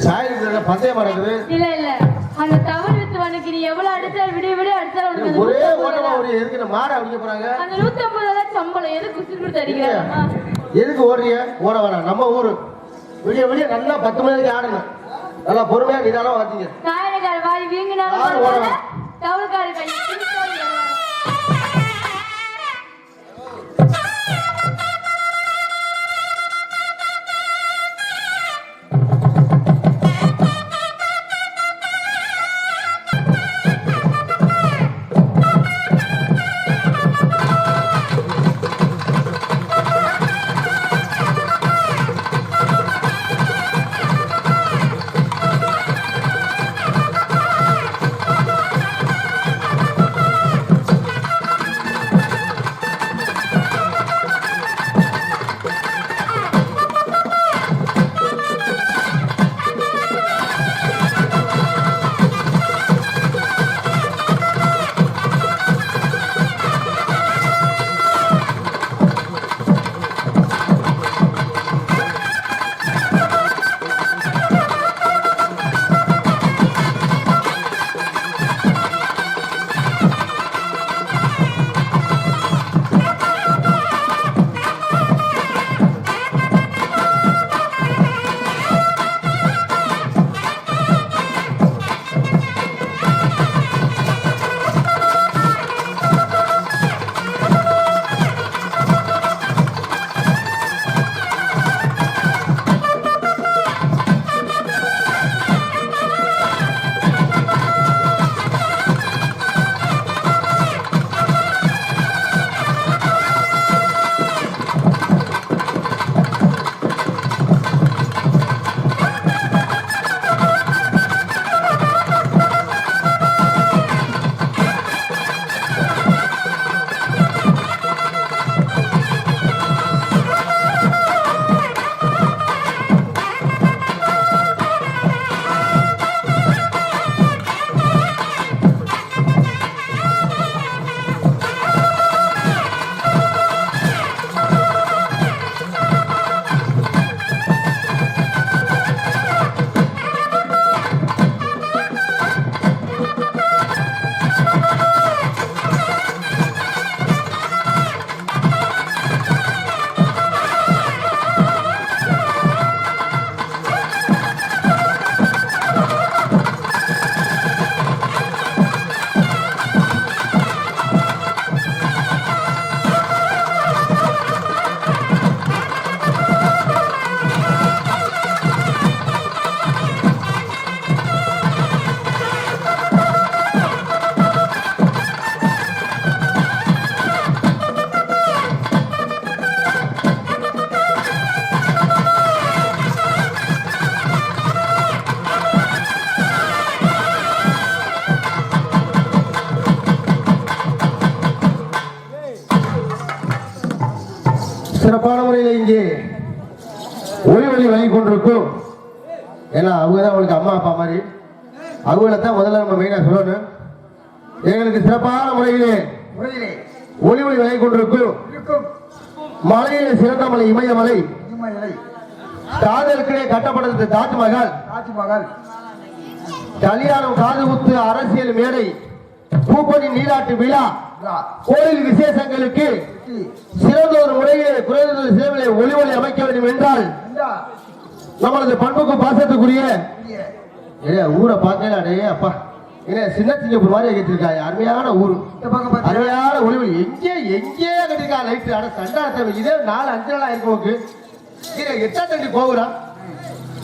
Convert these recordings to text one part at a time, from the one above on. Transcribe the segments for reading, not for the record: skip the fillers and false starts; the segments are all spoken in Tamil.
சாயல் பந்தயம் நடக்குது. இல்ல இல்ல அந்த தவறு வித்துவனுக்கு நீ எவ்வளவு அடிச்சா விடிய அடிச்சாலும் ஒரே ஓட்டமா ஒரு எதுக்கு மாட அடிக்க போறாங்க. அந்த 150 சம்பளம் எதுக்கு குசிட்டு கொடுத்து அடிக்கிறாங்க? எதுக்கு ஓடுறீங்க? ஓட வேணாம். நம்ம ஊரு விடிய நல்லா 10 மணிக்கு ஆடணும். நல்லா பொறுமையா நிதானம் வாத்தீங்க. காயக்கார வாரி வீங்கினாலும் தவறுக்கார கை சிறப்பான முறையில் இங்கே ஒளி வாங்கி கொண்டிருக்கும். ஏன்னா அவங்க தான் அவங்களுக்கு அம்மா அப்பா மாதிரி. அவங்கள தான் முதல்ல நம்ம மெயினா சொல்லணும். எங்களுக்கு சிறப்பான முறையிலே ஒளி வாங்கி கொண்டிருக்கும். மலையில சிறந்த மலை இமயமலை. காதலுக்கிடையே கட்டப்பட்டது தாஜ்மஹால். கல்யாணம், காது குத்து, அரசியல் மேடை, பூப்பணி, நீராட்டு விழா, கோயில் விசேஷங்களுக்கு சிறந்த ஒரு முறையிலே குறைந்த சேவையை ஒளி அமைக்க வேண்டும் என்றால் நம்மளது பண்புக்கு பாசத்துக்குரிய ஊரை பார்க்கல. அடே அப்பா சின்ன சிங்கப்பூர் மாதிரி கட்டிருக்காங்க. அருமையான ஊரு, அருமையான ஒளி எங்கே கட்டிருக்கா லைட். ஆனா சண்டான இதே 4-5 நாளா இருக்கும். 8 தண்டி போகுறான்.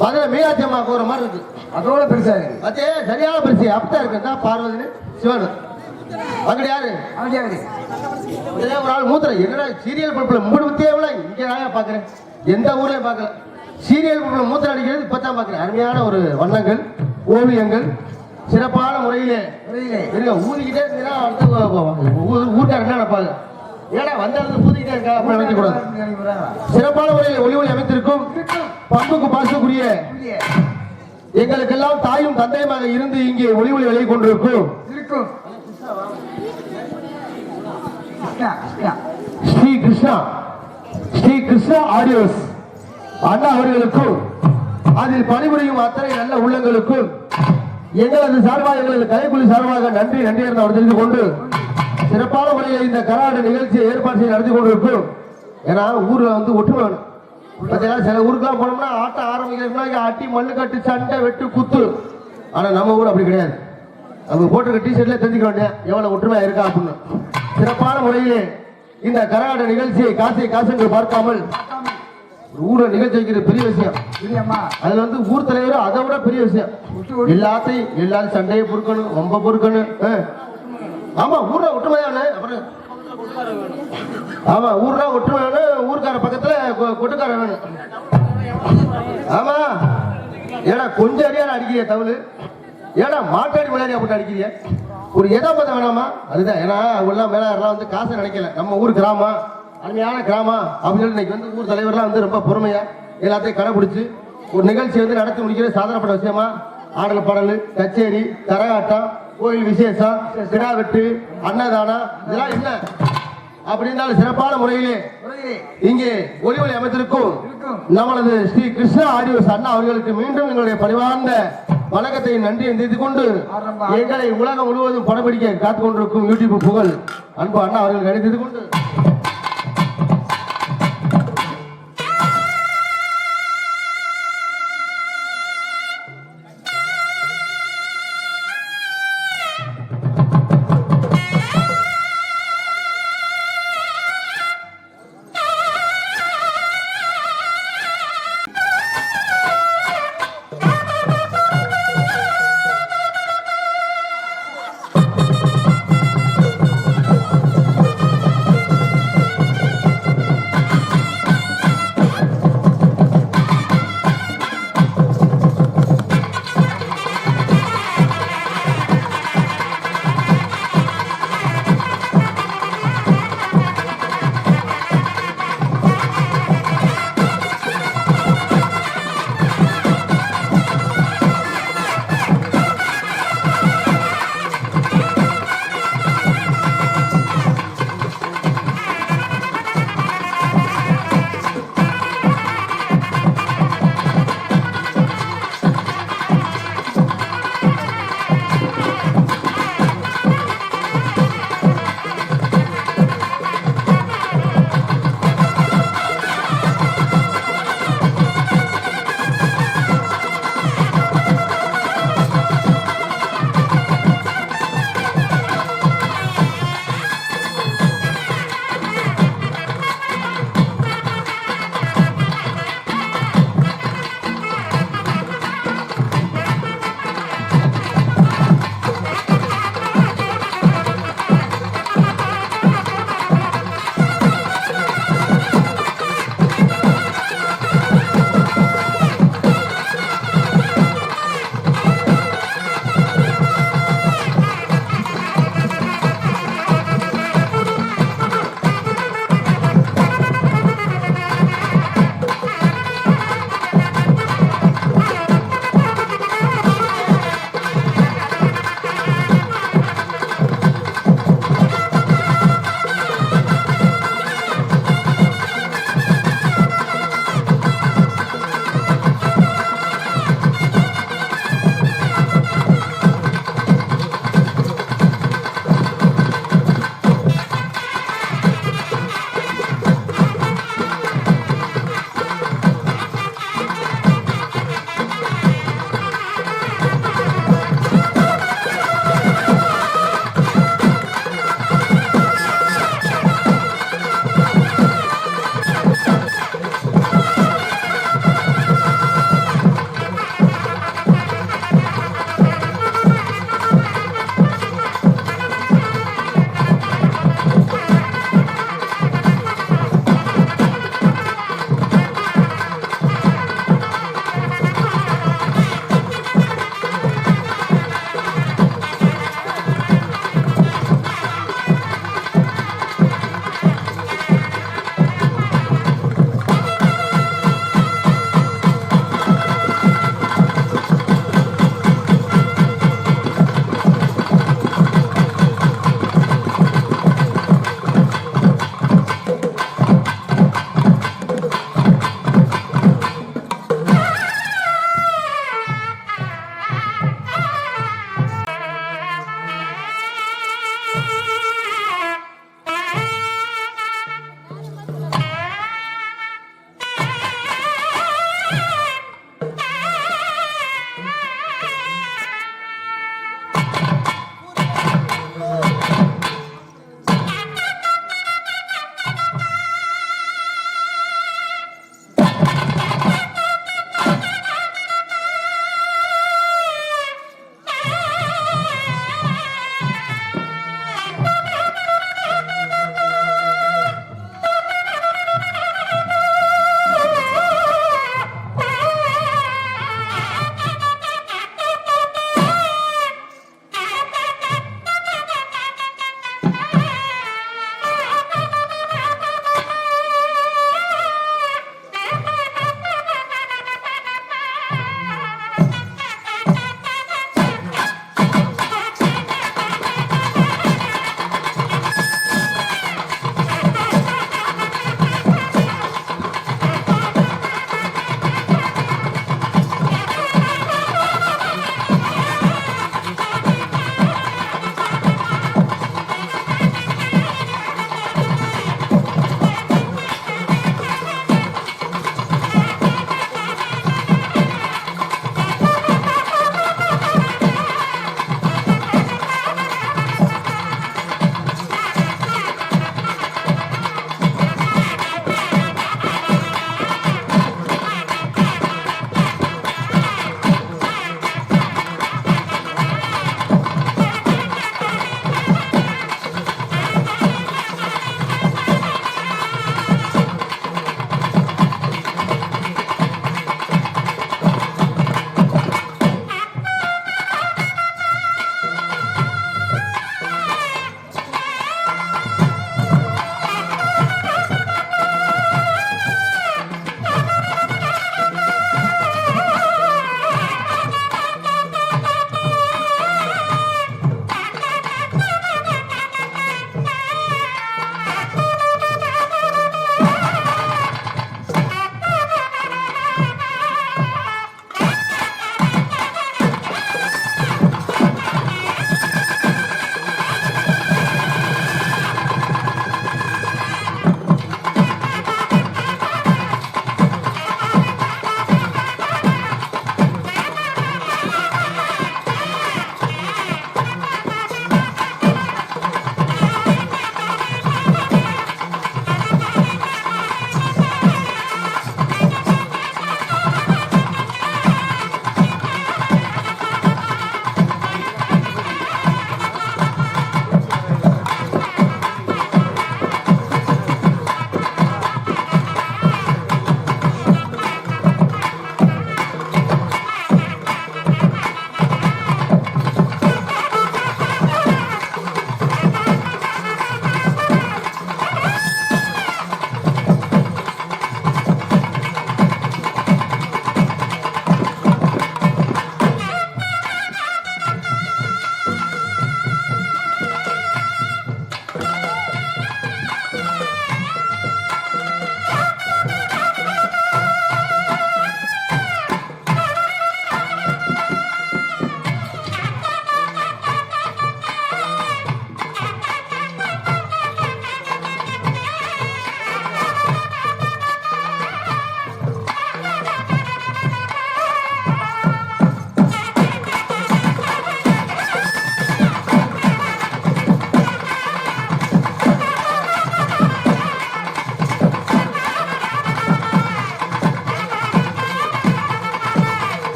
மதுரை மீனாட்சி அம்மா போற மாதிரி இருக்கு. அதோட பெருசா இருக்கு. அதே சரியான பெருசு அப்பதான் இருக்கு. பார்வதி சிவன் அங்கடி யாரு ஒரு ஆள் மூத்திர என்னடா சீரியல் பல்புல மூணு இங்க பாக்குறேன். எந்த ஊர்லயும் பாக்கல. சீரியல் பல்புல மூத்திர அடிக்கிறது இப்பதான் பாக்குறேன். அருமையான ஒரு வண்ணங்கள், ஓவியங்கள் சிறப்பான முறையிலே ஊதிக்கிட்டே ஊட்டார் என்ன நினைப்பாங்க. ஏன்னா வந்த ஊதிக்கிட்டே இருக்கா அப்படி நினைக்க கூடாது. சிறப்பான முறையில் ஒளி அமைத்திருக்கும் பண்புக்கு பாசக்கூடிய எங்களுக்கெல்லாம் தாயும் தந்தையுமாக இருந்து இங்கே ஒளி விலை கொண்டிருக்கும் ஸ்ரீ கிருஷ்ணா ஆடியோஸ் அண்ணா அவர்களுக்கும் அதில் பணிபுரியும் அத்தனை நல்ல உள்ளங்களுக்கும் எங்களது சார்பாக எங்களது கலைக்குழு சார்பாக நன்றி என்று அவர் தெரிந்து கொண்டு சிறப்பான முறையில் இந்த கராடு நிகழ்ச்சியை ஏற்பாடு செய்து நடத்தி கொண்டிருக்கும். ஏன்னா ஊர்ல வந்து ஒற்றுமை வேணும். பார்த்தீங்கன்னா சில ஊருக்குலாம் போனோம்னா ஆட்டம் ஆரம்பிக்கிறதுனா அட்டி மண்ணு கட்டு சண்டை வெட்டு குத்து. ஆனா நம்ம ஊர் அப்படி கிடையாது. அவங்க போட்டிருக்க டிஷர்ட்ல தெரிஞ்சுக்க வேண்டிய எவ்வளவு ஒற்றுமையா இருக்கா அப்படின்னு. சிறப்பான முறையிலே இந்த கரகாட்ட நிகழ்ச்சியை காசு பார்க்காமல் ஊரை நிகழ்ச்சி வைக்கிறது பெரிய விஷயம். அதுல வந்து ஊர் தலைவர் அதை விட பெரிய விஷயம். எல்லாரும் சண்டையை பொறுக்கணும், ரொம்ப பொறுக்கணும். ஆமா ஊர்ல ஒற்றுமையான ஆமா ஊர்ல ஒற்றுமையான ஊர்க்கார பக்கத்துல கொட்டுக்கார வேணும். ஆமா ஏடா கொஞ்சம் அடியான அடிக்கிறிய தவளு, ஏடா மாட்டாடி மலையாடியா போட்டு அடிக்கிறிய, ஒரு எதாபதம் வேணாமா? அதுதான். ஏன்னா அவங்கெல்லாம் மேலாரெல்லாம் வந்து காசை நினைக்கல. நம்ம ஊர் கிராமம், அருமையான கிராமம் அப்படின்னு சொல்லி இன்னைக்கு வந்து ஊர் தலைவர்லாம் வந்து ரொம்ப பொறுமையா எல்லாத்தையும் கடைபிடிச்சு ஒரு நிகழ்ச்சி வந்து நடத்தி முடிக்கிறது சாதாரணப்பட்ட விஷயமா? ஆடல் பாடல், கச்சேரி, கரகாட்டம், கோயில் விசேஷம், கிடா வெட்டு, அன்னதானம், இதெல்லாம் என்ன அப்படின்னாலும் சிறப்பான முறையிலே இங்கே ஒளிவொலி அமைத்திருக்கும் நம்மளது ஸ்ரீ கிருஷ்ணா ஆடியோஸ் அண்ணா அவர்களுக்கு மீண்டும் எங்களுடைய பணிவார்ந்த வணக்கத்தை நன்றி தெரிவித்துக் கொண்டு எங்களை உலகம் முழுவதும் படம் பிடிக்க காத்துக் கொண்டிருக்கும் யூடியூப் புகழ் அன்பு அண்ணா அவர்களுக்கு அழைத்து கொண்டு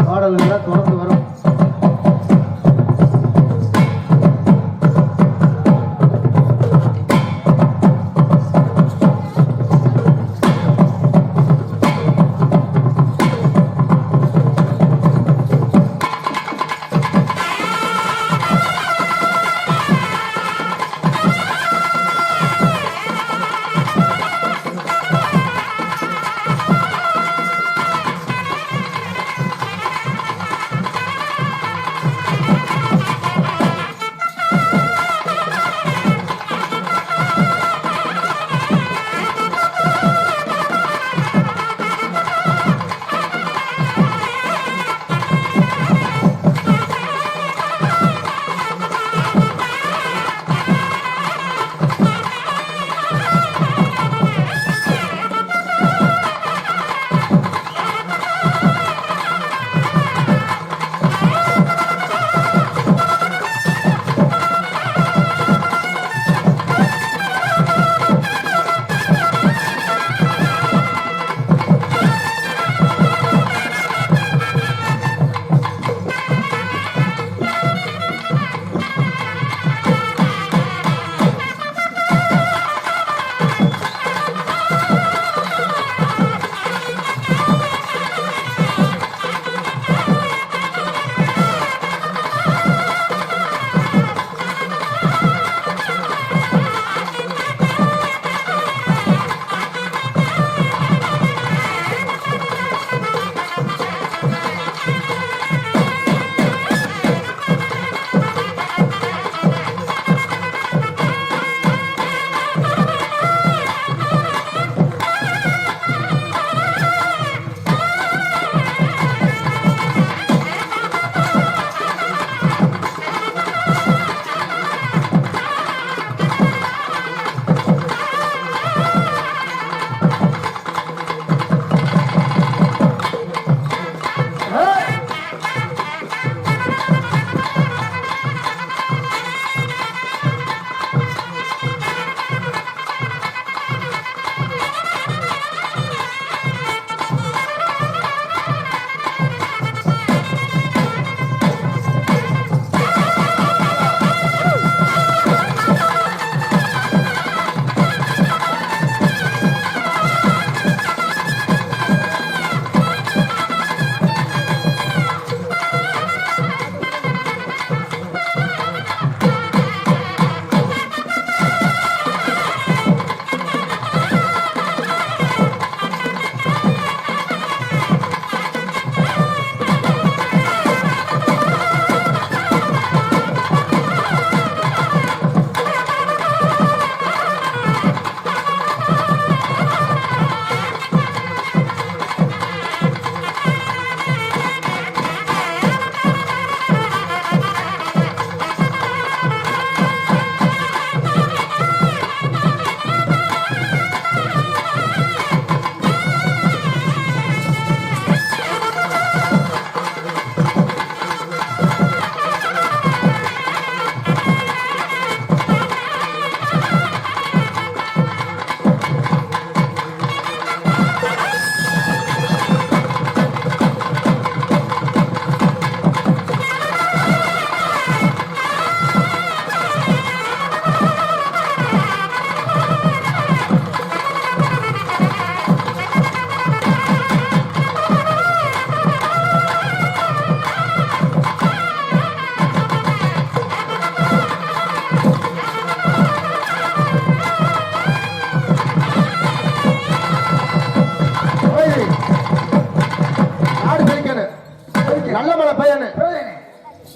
பாடல்கள் தொடர்ந்து வரும்.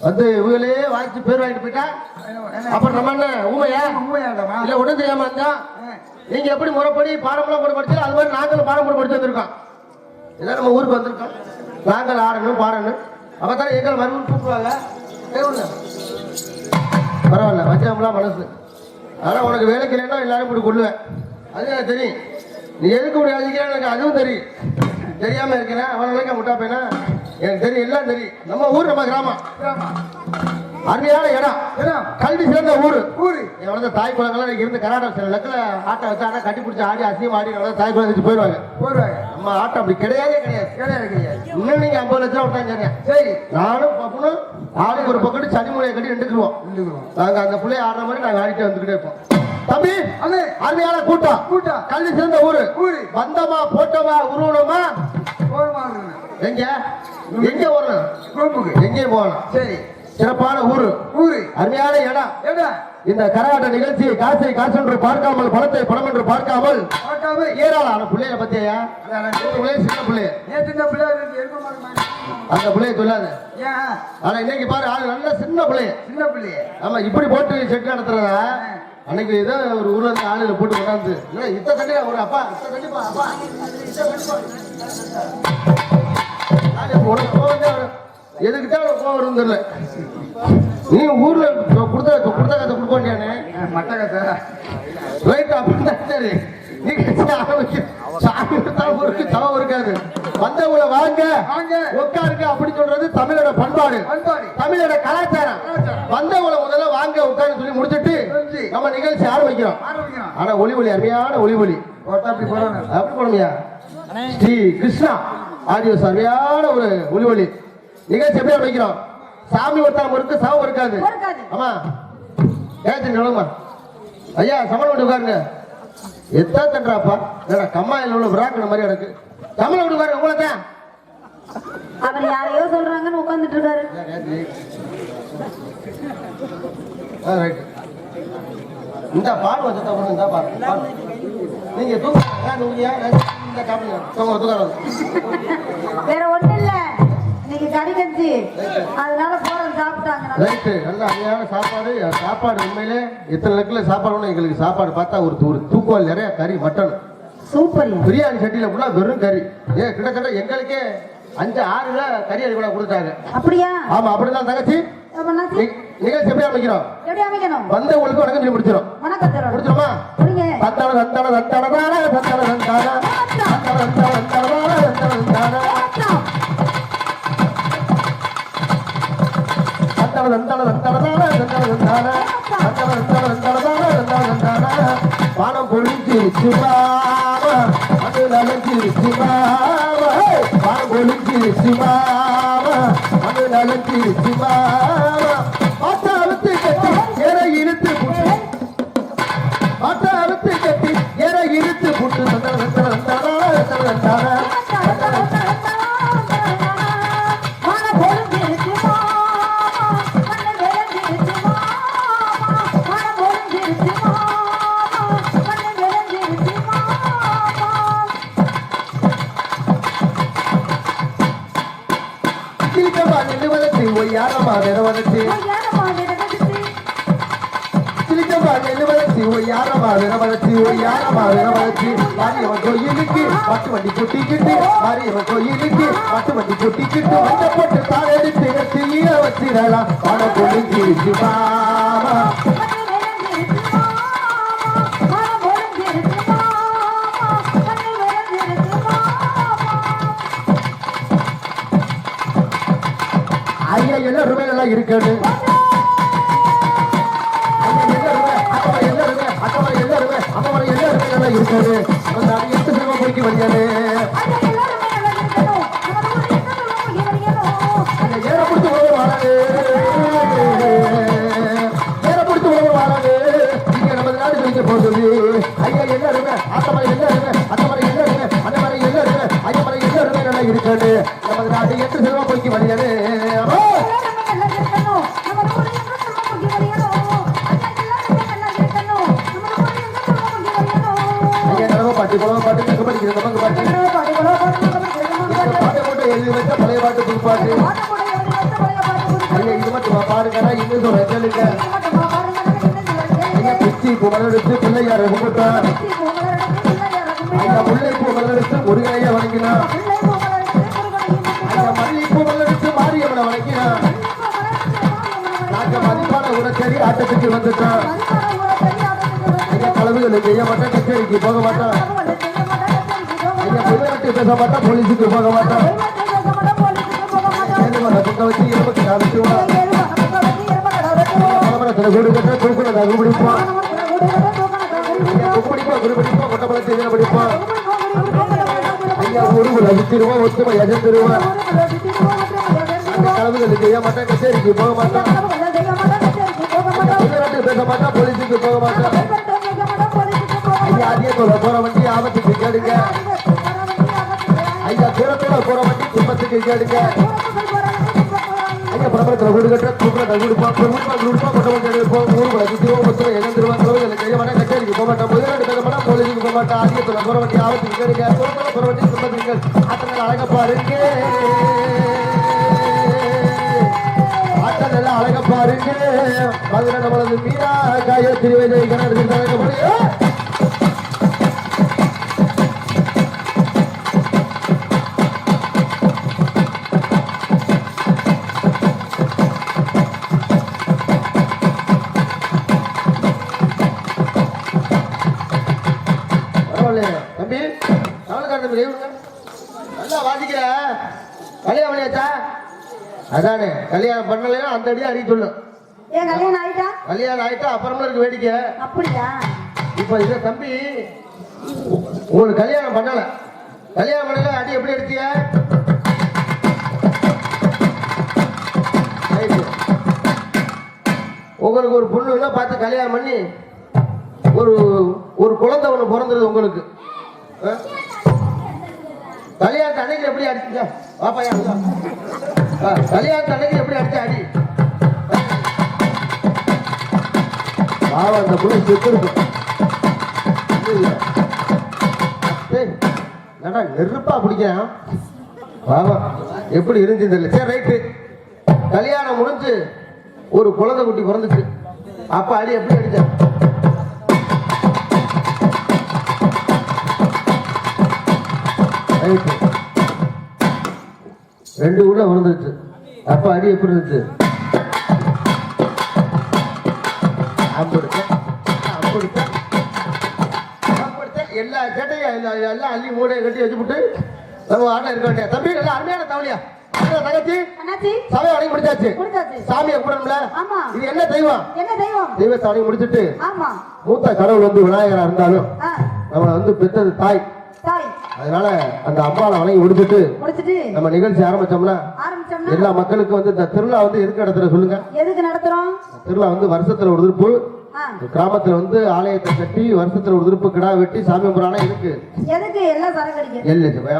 வந்து இவங்களே வாய்ச்சி பேர் வாங்கிட்டு போயிட்டா அப்புறம் நம்ம என்ன ஊமையா இல்ல உடனே தெரியாம இருந்தா நீங்க எப்படி முறைப்படி பாடமெல்லாம் போட்டு படிச்சா அது மாதிரி நாங்களும் பாடம் போட்டு படிச்சு வந்திருக்கோம். இதான் நம்ம ஊருக்கு வந்திருக்கோம். நாங்கள் ஆடணும் பாடணும் அப்பதானே எங்களை மறுபடியும் கூப்பிடுவாங்க. பரவாயில்ல வச்சாமலாம் மனசு. ஆனா உனக்கு வேலைக்கு இல்லைன்னா எல்லாரும் இப்படி கொள்ளுவேன். அது எனக்கு தெரியும். நீ எதுக்கு இப்படி அழிக்கிறேன்னு எனக்கு அதுவும் தெரியும். தெரியாம இருக்கிறேன் அவன் முட்டா பையனா எனக்கு தெரியும், எல்லாம் தெரியும். நம்ம ஊர் நம்ம கிராமம். அருமையான இடம் இடம். கல்வி சிறந்த ஊரு ஊரு. இங்க வந்து தாய் குளங்கள்லாம் இன்னைக்கு இருந்து கர்நாடக சில இடத்துல ஆட்டை வச்சு ஆனா கட்டி பிடிச்சி ஆடி அசியம் ஆடி நல்லா தாய் குளம் வச்சு போயிடுவாங்க. போடுவாங்க. நம்ம ஆட்டம் அப்படி கிடையவே கிடையாது. கிடையாது கிடையாது. இன்னும் நீங்க 50 லட்சம் விட்டாங்க. சரி. நானும் பப்புனும் ஆளுக்கு ஒரு பக்கத்து சனி மூலையை கட்டி நின்றுக்குவோம். நாங்க அந்த பிள்ளைய ஆடுற மாதிரி நாங்க ஆடிட்டு வந்துகிட்டே இருப்போம். தம்பி அண்ணே. அருமையான கூட்டம் கூட்டம். கல்வி சிறந்த ஊரு ஊரு. வந்தமா போட்டோமா உருவணுமா போடுமா. எங்க எங்க வரணும் கோப்புக்கு. எங்கேயும் போகணும். சரி. சிறப்பான ஊரு ஊரு. அருமையான இடம். இடம். இந்த கரகாட்ட நிகழ்ச்சியை காசை காசென்று பார்க்காமல் பணத்தை பணம் என்று பார்க்காமல் பார்க்காம ஏராளமான பிள்ளைய பத்தியா பிள்ளைய சின்ன பிள்ளைய நேற்று இந்த பிள்ளை இருக்க மாட்டேன். அந்த பிள்ளைய சொல்லாது. ஏன்? ஆனா இன்னைக்கு பாரு ஆளு நல்ல சின்ன பிள்ளைய. சின்ன பிள்ளைய. ஆமா இப்படி போட்டு செட் நடத்துறதா அன்னைக்கு ஏதோ ஒரு ஊர்ல இருந்து ஆளுல போட்டு கொண்டாந்து இல்ல இத்த கண்டிப்பா ஒரு அப்பா இத்த கண்டிப்பா அப்பா உனக்கு கோவம் எதுக்கிட்ட கோவம் வரும் தெரியல. நீ ஊர்ல கொடுத்த கதை கொடுக்க வேண்டியானே மட்ட கதை. ரைட் அப்படின்னா சரி தவம் இருக்காது. வந்தவங்கள வாங்க உட்காருங்க அப்படி சொல்றது தமிழோட பண்பாடு தமிழோட கலாச்சாரம். வந்தவங்கள முதல்ல வாங்க உட்காரு சொல்லி முடிச்சிட்டு நம்ம நிகழ்ச்சி ஆரம்பிக்கிறோம். ஆனா ஒளிவொலி அருமையான ஒளிவொலி அப்படி போடுமையா ஸ்ரீ கிருஷ்ணா ஆடியோ அருமையான ஒரு ஒளிவொலி நிகழ்ச்சி எப்படி ஆரம்பிக்கிறோம். சாமி ஒருத்தாம இருக்கு சாமம் இருக்காது. ஆமா கேட்டு சொல்லுமா ஐயா சமணம் விட்டு உட்காருங்க. எத்தா தண்டாப்பா கம்மாயில் உள்ள விராக்கண மாதிரி எனக்கு தமிழ் விட்டு உட்காருங்க. உங்களை தான் அவர் யாரையோ சொல்றாங்கன்னு உட்கார்ந்துட்டு இருக்காரு. இந்த பாடு வச்சா இந்த பாடு நீங்க வேற ஒண்ணு இல்ல இன்னைக்கு கறி கஞ்சி அதனால போறது சாப்பிட்டாங்க. ரைட்டு நல்ல அருமையான சாப்பாடு. சாப்பாடு உண்மையிலே எத்தனை லட்சம் சாப்பாடு எங்களுக்கு சாப்பாடு பார்த்தா ஒரு தூக்குவால் நிறைய கறி மட்டன் சூப்பர். பிரியாணி சட்டியில ஃபுல்லா வெறும் கறி. கிட்டத்தட்ட எங்களுக்கே 5-6 கிலோ கறி அடி கூட கொடுத்தாங்க. அப்படியா? ஆமா அப்படிதான் தங்கச்சி. நிகழ்ச்சி எப்படி அமைக்கிறோம் எப்படி அமைக்கணும் வந்து உங்களுக்கு வணக்கம் சொல்லி முடிச்சிடும். வணக்கம் முடிச்சிருமா? தத்தான தத்தான தத்தான தான தத்தான தத்தான தத்தான தத்தான தத்தான தத்தான பானம் பொழிஞ்சிருச்சு மாமா அது நலஞ்சிருச்சு மாமா பானம் பொழிஞ்சிருச்சு மாமா அது நலஞ்சிருச்சு மாமா ஆட்டா அழுத்து கட்டி எற இழுத்து புட்டு ஆட்டா அழுத்து கட்டி எற இழுத்து புட்டு யாரமா விரவதற்கு சிலிக்கமா நெல்லு வளர்ச்சி ஓ யாரமா விரவதற்கு ஓ யாரமா விரவதற்கு மாரியவன் கோயிலுக்கு பட்டு வண்டி கொட்டிக்கிட்டு மாரியவன் கோயிலுக்கு பட்டு வண்டி கொட்டிக்கிட்டு வண்ட போட்டு தாழ எடுத்து எடுத்து ஈர வச்சிடலாம் பணம் பொழுங்கிருச்சு மாமா ஐயா எல்லாருமே நல்லா இருக்காது. இருக்காது 8 சினிமா போய்க்கு வரியாரு ஏற பிடிச்ச உணவு வாழாது ஏற பிடிச்ச உணவு வாழாது இங்க நமது நாடு சொல்லிக்க போகுது. ஐயா எல்லாருமே ஆத்தமரை எல்லாருமே அத்தமரை எல்லாருமே அந்த மாதிரி எல்லாருமே ஐயமரை எல்லாருமே நல்லா இருக்காது. நமது நாடு 8 சினிமா போய்க்கு வரியாரு பாட்டு பாட்டு தங்க படிக்கிற நமக்கு பாட்டு பாட்டை போட்டு எழுதி வச்ச பழைய பாட்டு புதுப்பாட்டு ஐயா இது மட்டும் பாருங்கடா இன்னும் சொல்ல கேளுங்க. ஐயா பிச்சி குமரடுத்து பிள்ளையார கும்பிட்டா ஐயா முல்லை பூமலடுத்து முருகையா வணங்கினா ஐயா மல்லி பூமலடுத்து மாரியம்மனை வணங்கினா நாங்க மதிப்பான உடச்சேரி ஆட்டத்துக்கு வந்துட்டான். ஐயா கலவுகளுக்கு ஐயா மட்டும் கச்சேரிக்கு போக மாட்டான். ஐயா விளையாட்டு பேச மாட்டான் போலீஸுக்கு போக மாட்டான். பக்கம் வச்சு 24 பணத்துல கூடு கட்ட தூக்குல தகு பிடிப்போம் குடிப்போம் கொட்டை பழத்தை இதில் பிடிப்போம் ஐயா உருவுல வித்திருவோம் ஒத்துமை எதிர்த்துருவோம் கலவுகளுக்கு செய்ய மாட்டேன் கச்சேரிக்கு போக மாட்டேன் பேச மாட்டேன் போலீஸுக்கு போக மாட்டேன் ஐயா அதிகத்தோட போற வண்டி ஆபத்துக்கு கேடுங்க ஐயா தூரத்தோட போற வண்டி துன்பத்துக்கு கேடுங்க ஐயா பிரபலத்தில் வீடு கட்ட தூக்கில தகுடுப்போம் கொடுப்போம் கொட்டை வண்டி எடுப்போம் ஊருக்குள்ள வித்திருவோம் ஒத்துமை எதிர்த்துருவோம் கலவுகளுக்கு செய்ய மாட்டேன் கச்சேரிக்கு போக மாட்டேன் முதலாளி பேச மாட்டேன் போலீஸுக்கு போக மாட்டேன் அதிகத்தோட போற வண்டி ஆபத்துக்கு கேடுங்க தூரத்தோட போற வண்டி துன்பத்துக்கு அத்தனை அழகப்பா இருக்கு நல்லா அழக பாருங்க மதுரை நம்மளது மீரா காயத்ரி விஜய் கணக்கு தம்பி தம்பி நல்லா வாசிக்கிற கல்யாணம் பண்ணியாச்சா அதானே கல்யாணம் பண்ணலைன்னா அந்த அடியா அறிய சொல்லு ஏன் கல்யாணம் ஆயிட்டா கல்யாணம் ஆயிட்டா அப்புறமா இருக்கு வேடிக்கை அப்படியா இப்ப இத தம்பி உங்களுக்கு கல்யாணம் பண்ணல அடி எப்படி எடுத்திய உங்களுக்கு ஒரு பொண்ணு பார்த்து கல்யாணம் பண்ணி ஒரு குழந்தை ஒண்ணு பிறந்தது உங்களுக்கு கல்யாணத்தை அன்னைக்கு எப்படி அடிச்சீங்க பாப்பாயா கல்யாணத்தை அன்னைக்கு எப்படி அடிச்ச அடி பாவம் அந்த புள்ள செத்து இருக்கும் நெருப்பா பிடிக்கிறேன் பாவம் எப்படி இருந்துச்சு தெரியல சரி ரைட்டு கல்யாணம் முடிஞ்சு ஒரு குழந்தை குட்டி பிறந்துச்சு அப்ப அடி எப்படி அடிச்ச ரைட்டு ரெண்டு உள்ள விழுந்துச்சு அப்ப அடி எப்படி இருந்துச்சு எல்லா சேட்டையும் எல்லாம் அள்ளி மூடையை கட்டி வச்சுட்டு நம்ம ஆட்டம் இருக்க வேண்டிய தம்பி நல்லா அருமையான தவளையா தங்கச்சி சபையை வணங்கி முடிச்சாச்சு சாமியை கூடணும்ல இது என்ன தெய்வம் தெய்வத்தை வணங்கி முடிச்சுட்டு மூத்த கடவுள் வந்து விநாயகரா இருந்தாலும் நம்மளை வந்து பெற்றது தாய் அதனால அந்த அம்பாவை வணங்கி முடிச்சுட்டு நம்ம நிகழ்ச்சி ஆரம்பிச்சோம்னா எல்லா மக்களுக்கும் வந்து இந்த திருவிழா வந்து எதுக்கு நடத்துற சொல்லுங்க எதுக்கு நடத்துறோம் திருவிழா வந்து வருஷத்துல ஒரு திருப்பு கிராமத்துல வந்து ஆலயத்தை கட்டி வருஷத்துல ஒரு திருப்பு கிடா வெட்டி சாமி கும்பிடுறானா எதுக்கு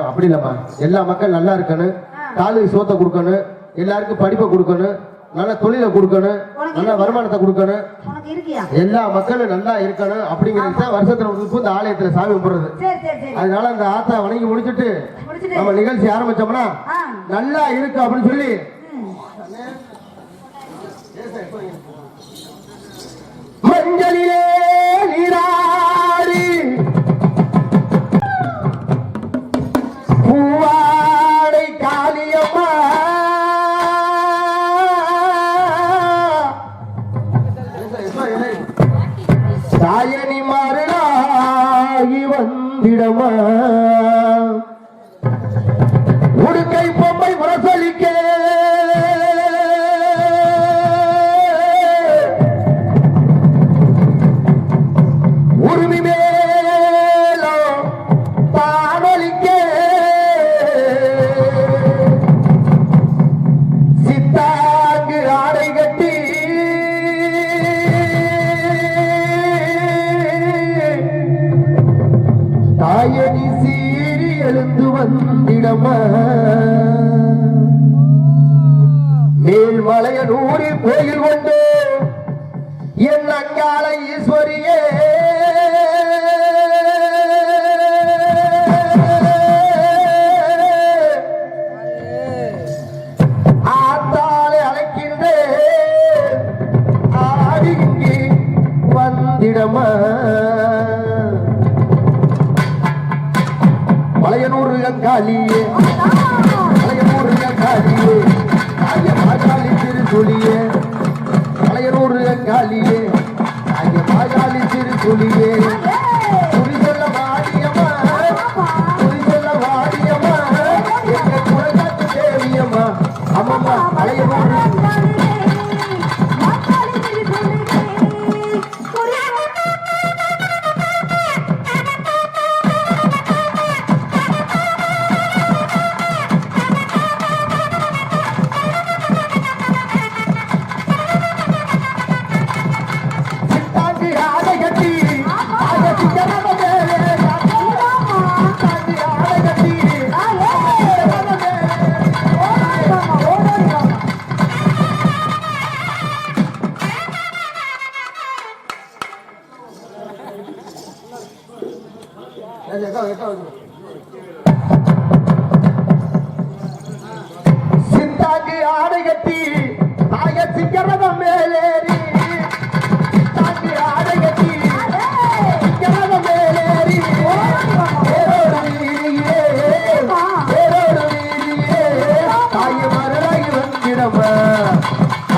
அப்படி இல்லம்மா எல்லா மக்கள் நல்லா இருக்கணும் காலுக்கு சோத்தை கொடுக்கணும் எல்லாருக்கும் படிப்பை கொடுக்கணும் நல்ல தொழிலை கொடுக்கணும் நல்ல வருமானத்தை கொடுக்கணும் எல்லா மக்களும் நல்லா இருக்கணும் அப்படிங்கிறது தான் வருஷத்துல ஒரு இந்த ஆலயத்துல சாமி கும்பிடுறது அதனால அந்த ஆத்தா வணங்கி முடிச்சுட்டு நம்ம நிகழ்ச்சி ஆரம்பிச்சோம்னா நல்லா இருக்கு அப்படின்னு சொல்லி மஞ்சளிலே நீராடி பூவாடை காளியம்மா சாயனி மாறலாகி வந்திடமா உடுக்கை பொம்மை முரசொலிக்க உரிமை மேலோ பாடலிக்க சித்தாங்கு ஆடை கட்டி தாயணி சீறி எழுந்து வந்திடமா மேல்மலையனூரில் கோயில் கொண்டு என் அங்காள ஈஸ்வரியே ஆத்தாளை அழைக்கின்றே ஆடி இங்கே வந்திடமா மலையனூர் அங்காளியே மலையனூர் அங்காளியே மாகாளி திருச்சொலியே மலையனூர் அங்காளியே மாகாளி திருச்சொலியே குறி சொல்ல வாடியம்மா எங்க குலகாத்து தேவியம்மா அம்மம்மா மலையனூர்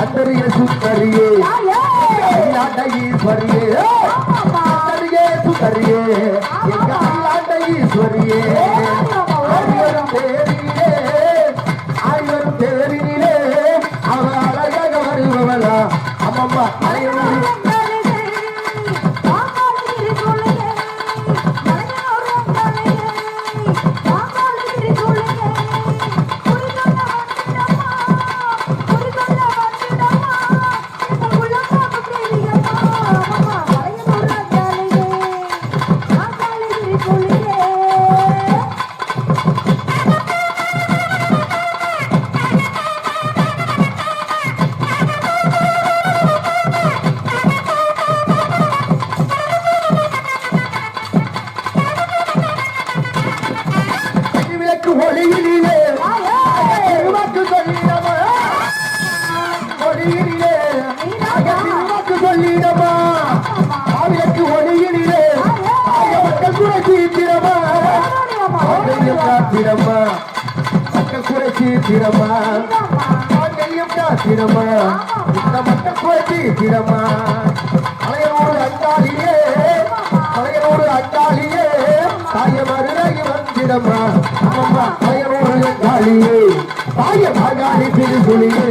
அந்தரிய சுந்தரியே அகிலாண்ட ஈஸ்வரியே அந்தரிய சுந்தரியே எங்க அகிலாண்ட ஈஸ்வரியே ஆயிரம் தேரிலே ஆயிரம் தேரிலே அவ அழகாக வருபவளா அம்மம்மா அலையூர் ஒளியிலே திருவாக்கு சொல்லிடமா ஒளியிலே திருவாக்கு சொல்லிடமா ஆவியக்கு ஒளியிலே மக்கள் குறை சீக்கிரமா காத்திரமா மக்கள் குறை சீக்கிரமா காத்திரமா இந்த மக்கள் குறை சீக்கிரமா அலையோடு அங்காளியே அலையோடு அங்காளியே தாய மருளை வந்திடமா அம்மா அலையோடு அங்காளியே தாய மகாளி திருசுளியே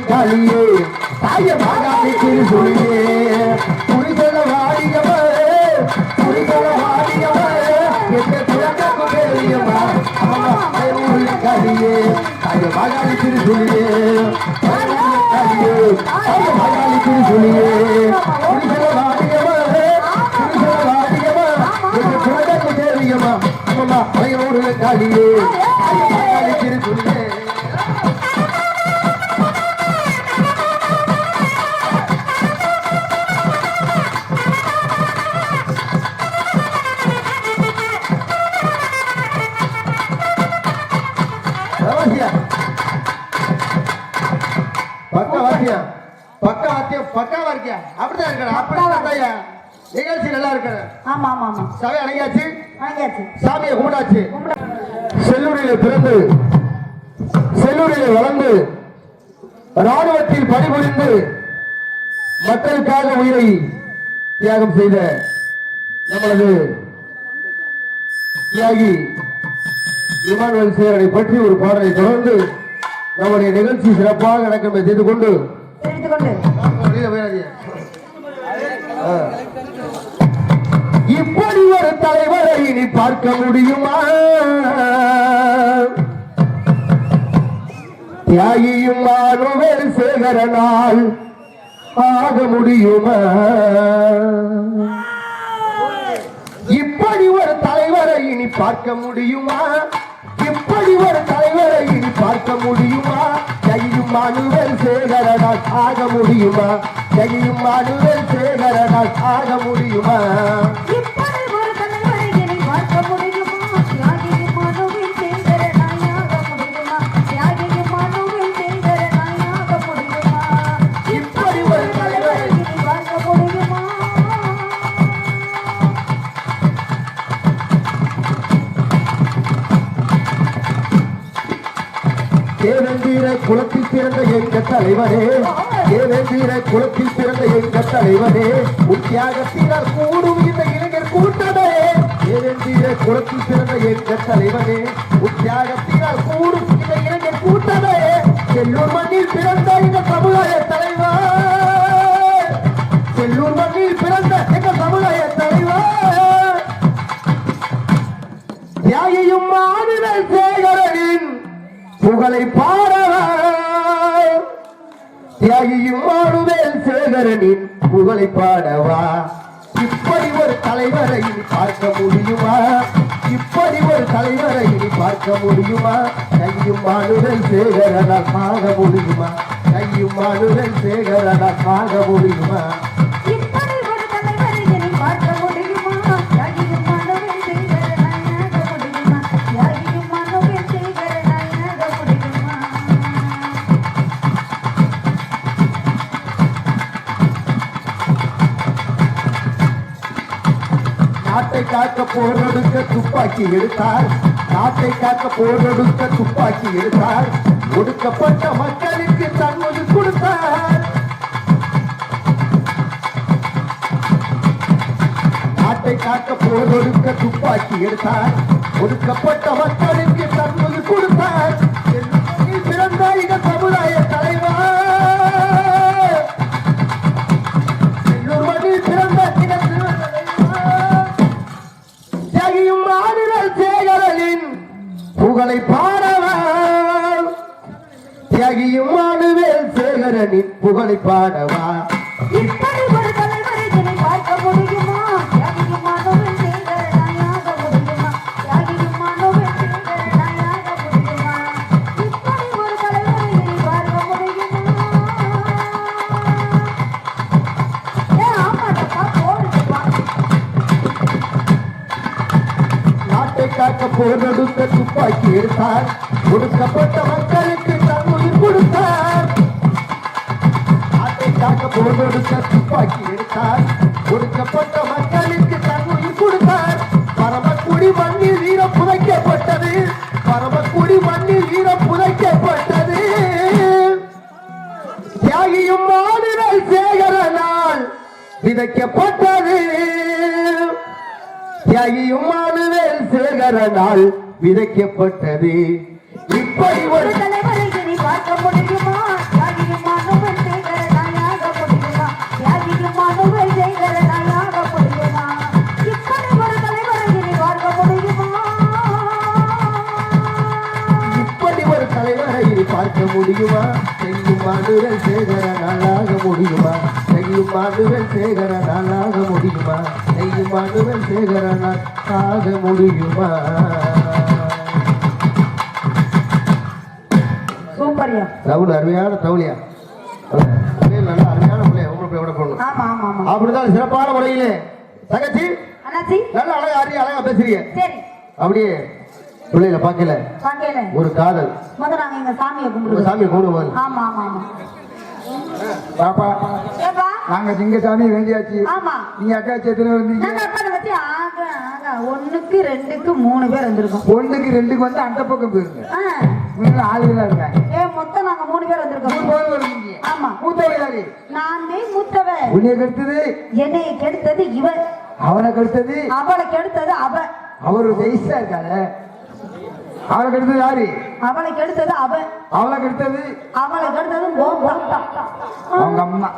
காளியே தாய மாகாணி திருசுளியே புரிதல வாடியவ புரிதல வாடியவ எந்த குழந்தைக்கு பெரியம்மா அம்மா காளியே தாய மாகாணி திருசுளியே காளியே தாய மாகாணி திருசுளியே புரிதல வாடியவ புரிதல வாடியவ எந்த குழந்தைக்கு பெரியம்மா அம்மா காளியே தாய மாகாணி திருசுளியே பக்காவா இருக்கியா அப்படிதான் இருக்கிற அப்படிதான் நிகழ்ச்சி நல்லா இருக்கிற ஆமா ஆமா ஆமா சபை அடங்கியாச்சு வாங்கியாச்சு சாமியை கும்பிடாச்சு செல்லூரிலே பிறந்து செல்லூரிலே வளர்ந்து ராணுவத்தில் பணிபுரிந்து மக்களுக்காக உயிரை தியாகம் செய்த நம்மளது தியாகி இமானுவேல் சேரனை பற்றி ஒரு பாடலை தொடர்ந்து நம்முடைய நிகழ்ச்சி சிறப்பாக நடக்க செய்து கொண்டு இப்படி ஒரு தலைவரை இனி பார்க்க முடியுமா தியாகியும் மானுவேல் சேகரனால் ஆக முடியுமா இப்படி ஒரு தலைவரை இனி பார்க்க முடியுமா இப்படி ஒரு தலைவரை இனி பார்க்க முடியுமா ஜெயும் மானுவேல் சேகரனால் ஆக முடியுமா ஜெயும் மானுவேல் சேகரனால் ஆக முடியுமா இப்படி ஒரு தலைவரை இனி பார்க்க முடியுமா தியாகியும் மானுவேல் சேகரனால் ஆக முடியுமா தியாகியும் மானுவேல் சேகரனால் ஆக முடியுமா இப்படி ஒரு தலைவரை இனி பார்க்க முடியுமா தேவேந்திர குலத்தில் பிறந்த எங்க தலைவரே தேவேந்திர குலத்தில் பிறந்த எங்க தலைவரே உத்தியாகத்தினால் கூடும் இந்த இளைஞர் கூட்டமே தேவேந்திர குலத்தில் பிறந்த எங்க தலைவரே உத்தியாகத்தினால் கூடும் இந்த இளைஞர் கூட்டமே செல்லூர் மண்ணில் பிறந்த இந்த சமுதாய தலைவர் செல்லூர் மண்ணில் பிறந்த எங்க சமுதாய தலைவர் தியாகியும் மானுவேல் சேகரனின் புகழை பாடவா தியாகியும் மானுவேல் சேகரனின் புகழை பாடவா இப்படி ஒரு தலைவரை இனி பார்க்க முடியுமா? இப்படி ஒரு தலைவரை இனி பார்க்க முடியுமா? கையும் மானுடல் சேகரனால் ஆக முடியுமா? கையும் மானுடல் சேகரனால் ஆக முடியுமா? இப்படி ஒரு தலைவரை இனி பார்க்க முடியுமா? தியாகியும் மாணவன் சேகரனாயாக முடியுமா? தியாகியும் மாணவன் சேகரனாயாக முடியுமா? நாட்டை காக்க போரொடுக்க துப்பாக்கி எடுத்தார். நாட்டை காக்க போரொடுக்க துப்பாக்கி எடுத்தார். ஒடுக்கப்பட்ட மக்களுக்கு தன்மொழி கொடுத்தார். நாட்டை காக்க போரொடுக்க துப்பாக்கி எடுத்தார். ஒடுக்கப்பட்ட மக்களுக்கு தன்மொழி கொடுத்தார். பிறந்த இந்த சமுதாய தலைவர் பிறந்த தியாகியும் மாநிலல் சேகரனின் புகழை பாடவா? தியாகியும் மானுவேல் சேகரனின் புகழை பாடவா? இப்படி ஒரு தலைவரை இனி பார்க்க முடியுமா? தியாகியும் மாணவன் சேகரனாயாக முடியுமா? தியாகியும் மாணவன் சேகரனாயாக முடியுமா? இப்படி ஒரு தலைவரை இனி பார்க்க முடியுமா? ஆமாட்டப்பா போடுப்பா. நாட்டை காக்க போரொடுக்க துப்பாக்கி எடுத்தார். ஒடுக்கப்பட்ட மக்களுக்கு தன் உயிர் கொடுத்தார். நாட்டை காக்க போரொடுக்க துப்பாக்கி எடுத்தார். ஒடுக்கப்பட்ட மக்களுக்கு தன் உயிர் கொடுத்தார். பரமக்குடி மண்ணில் வீரம் புதைக்கப்பட்டது. பரமக்குடி மண்ணில் வீரம் புதைக்கப்பட்டது. தியாகியும் மாநிலல் சேகரனால் விதைக்கப்பட்டது. தியாகியும் மானுவேல் சேகரனால் விதைக்கப்பட்டது. இப்படி ஒரு தலைவரை இனி பார்க்க முடியுமா? தியாகியும் மாணவன் சேகரனாயாக முடியுமா? தியாகியும் மாணவன் சேகரனாயாக முடியுமா? இப்படி ஒரு தலைவரை இனி பார்க்க முடியுமா? இப்படி ஒரு தலைவரை இனி பார்க்க முடியுமா? செய்யும் மானுவேல் சேகரனாலாக முடியுமா? செய்யும் மானுவேல் சேகரனாலாக முடியுமா? செய்யும் மானுவேல் சேகரனால் ஆக முடியுமா? சூப்பர்யா. ரவுல் அருமையான தவுளியா நல்லா அருமையான பிள்ளைய உங்களுக்கு விட போகணும். ஆமா ஆமா ஆமா. அப்படிதான் சிறப்பான முறையிலே தங்கச்சி அண்ணாச்சி நல்ல அழகா அழகா பேசுறீங்க. சரி அப்படியே பிள்ளைகளை பார்க்கல பாக்கல. ஒரு காதல் முதல்ல நாங்க எங்க சாமியை உங்க கும்பிடுவோம். சாமியை கூடுவோம். ஆமா ஆமா ஆமா. பாப்பா ஏப்பா நாங்க சிங்கசாமி வேண்டியாச்சு. ஆமா நீங்க அக்காச்சி எத்தனை வந்தீங்க? நாங்க அப்பா வச்சு ஆக ஆக 1க்கு 2க்கு 3 பேர் வந்திருக்கோம். 1க்கு 2க்கு வந்து அந்த பக்கம் போயிருங்க. ஆ. நீங்க ஆளுகளா இருக்காங்க. மொத்தம் நாங்க 3 பேர் வந்திருக்கோம். 3 பேர் வருவீங்க. ஆமா. மூத்தவ யாரு? நான் மூத்தவ. உன்னை கெடுத்தது என்னை கெடுத்தது இவ. அவனை கெடுத்தது அவளை கெடுத்தது அவ. அவரு வயசா இருக்காங்க. அவளை கெடுத்தது யாரு? அவளை கெடுத்தது அவ. அவளை கெடுத்தது அவளை கெடுத்தது அவங்க அம்மா.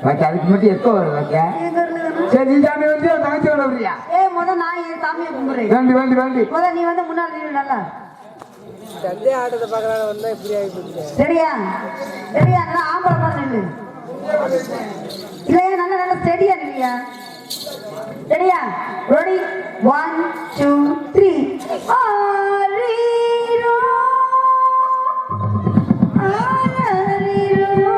வைக்க அதுக்கு மட்டும் எப்போ வரும் வைக்க? சரி நீ சாமி வந்து தங்கச்சி வர வரியா? முத நான் என் சாமியை கும்பிடுறேன். வேண்டி வேண்டி வேண்டி முத நீ வந்து முன்னாடி நில்லு நல்லா. சண்டே ஆட்டத்தை பார்க்கறாங்க வந்தா இப்படி ஆயிடுச்சு. சரியா சரியா நல்லா ஆம்பளை மாதிரி நில்லு. இல்லையா நல்லா நல்லா ஸ்டெடியா நில்லையா? சரியா? ரெடி 1 2 3 ஆரீரோ ஆரீரோ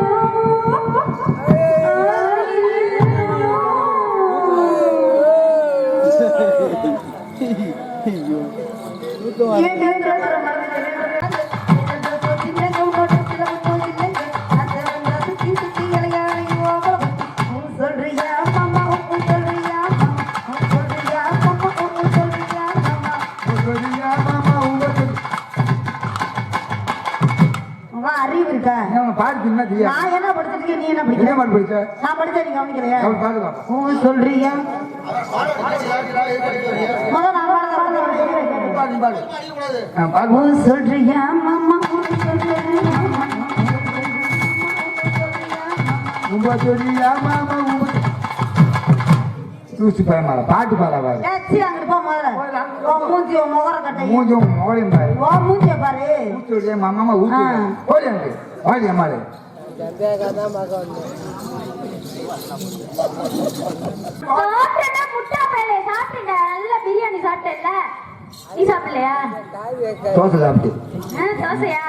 அறிவு இருக்கா? பாட்டு என்ன தெரியாது. நான் என்ன படிச்சிருக்கேன், நீ என்ன என்ன படிக்கிற? பாட்டு படிச்ச? நான் படிச்சா நீ கவனிக்கலையா? அவள் பாட்டு பாப்பா. சொல்றியா? முதல்ல நான் பாடுறத பாடு பாடு பாடு. சொல்றியா மாமா சொல்றியா மாமா உங்க சொல்லியா மாமா உங்க தூசி பயமால பாட்டு பாடாவா? ஏச்சி அங்க போ முதல்ல. ஓ மூஞ்சி ஓ முகர கட்டை. மூஞ்சி மோளையும் பாரு. ஓ மூஞ்சிய பாரு. ஊத்துறியா மாமா ஊத்து. ஓடி அங்க. ஓடி அம்மாளே. சண்டே தான் பார்க்க வந்தேன். சாப்பிட்டேன்னா முட்டா பேலே சாப்பிட்டேன்டா. நல்ல பிரியாணி சாப்பிட்டேன்ல. நீ சாப்பிடலையா? தோசை சாப்பிட்டு தோசையா?